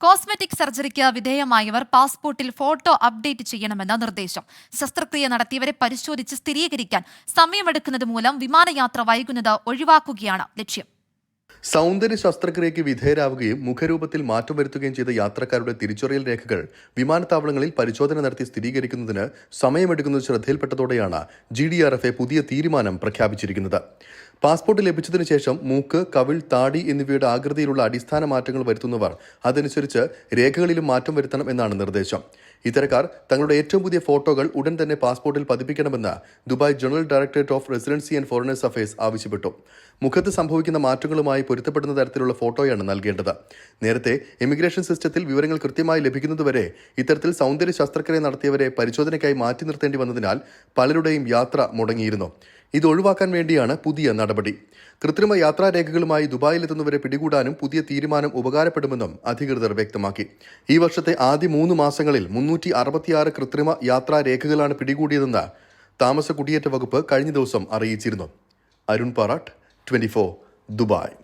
Cosmetic സർജറിക്ക് വിധേയമായവർ പാസ്പോർട്ടിൽ photo update ചെയ്യണമെന്ന നിർദ്ദേശം. ശസ്ത്രക്രിയ നടത്തിയവരെ പരിശോധിച്ച് സ്ഥിരീകരിക്കാൻ സമയമെടുക്കുന്നത് മൂലം വിമാനയാത്ര വൈകുന്നത് ഒഴിവാക്കുകയാണ് ലക്ഷ്യം. സൗന്ദര്യ ശസ്ത്രക്രിയയ്ക്ക് വിധേയരാവുകയും മുഖരൂപത്തിൽ മാറ്റം വരുത്തുകയും ചെയ്ത യാത്രക്കാരുടെ തിരിച്ചറിയൽ രേഖകൾ വിമാനത്താവളങ്ങളിൽ പരിശോധന നടത്തി സ്ഥിരീകരിക്കുന്നതിന് സമയമെടുക്കുന്നത് ശ്രദ്ധയിൽപ്പെട്ടതോടെയാണ് GDRFA പുതിയ തീരുമാനം പ്രഖ്യാപിച്ചിരിക്കുന്നത്. പാസ്പോർട്ട് ലഭിച്ചതിനു ശേഷം മൂക്ക്, കവിൾ, താടി എന്നിവയുടെ ആകൃതിയിലുള്ള അടിസ്ഥാന മാറ്റങ്ങൾ വരുത്തുന്നവർ അതനുസരിച്ച് രേഖകളിലും മാറ്റം വരുത്തണം എന്നാണ് നിർദ്ദേശം. ഇത്തരക്കാർ തങ്ങളുടെ ഏറ്റവും പുതിയ ഫോട്ടോകൾ ഉടൻ തന്നെ പാസ്പോർട്ടിൽ പതിപ്പിക്കണമെന്ന് Dubai General Directorate of Residency and Foreigners Affairs ആവശ്യപ്പെട്ടു. മുഖത്ത് സംഭവിക്കുന്ന മാറ്റങ്ങളുമായി പൊരുത്തപ്പെടുന്ന തരത്തിലുള്ള ഫോട്ടോയാണ് നൽകേണ്ടത്. നേരത്തെ ഇമിഗ്രേഷൻ സിസ്റ്റത്തിൽ വിവരങ്ങൾ കൃത്യമായി ലഭിക്കുന്നതുവരെ ഇത്തരത്തിൽ സൗന്ദര്യ ശസ്ത്രക്രിയ നടത്തിയവരെ പരിശോധനയ്ക്കായി മാറ്റി നിർത്തേണ്ടി വന്നതിനാൽ പലരുടെയും യാത്ര മുടങ്ങിയിരുന്നു. ഇത് ഒഴിവാക്കാൻ വേണ്ടിയാണ് പുതിയ നടപടി. കൃത്രിമ യാത്രാരേഖകളുമായി ദുബായിലെത്തുന്നവരെ പിടികൂടാനും പുതിയ തീരുമാനം ഉപകാരപ്പെടുമെന്നും അധികൃതർ വ്യക്തമാക്കി. ഈ വർഷത്തെ ആദ്യ 3 മാസങ്ങളിൽ 366 കൃത്രിമ യാത്രാരേഖകളാണ് പിടികൂടിയതെന്ന് താമസ കുടിയേറ്റ വകുപ്പ് കഴിഞ്ഞ ദിവസം അറിയിച്ചിരുന്നു. അരുൺ പാറാട്ട്, 24, ദുബായ്.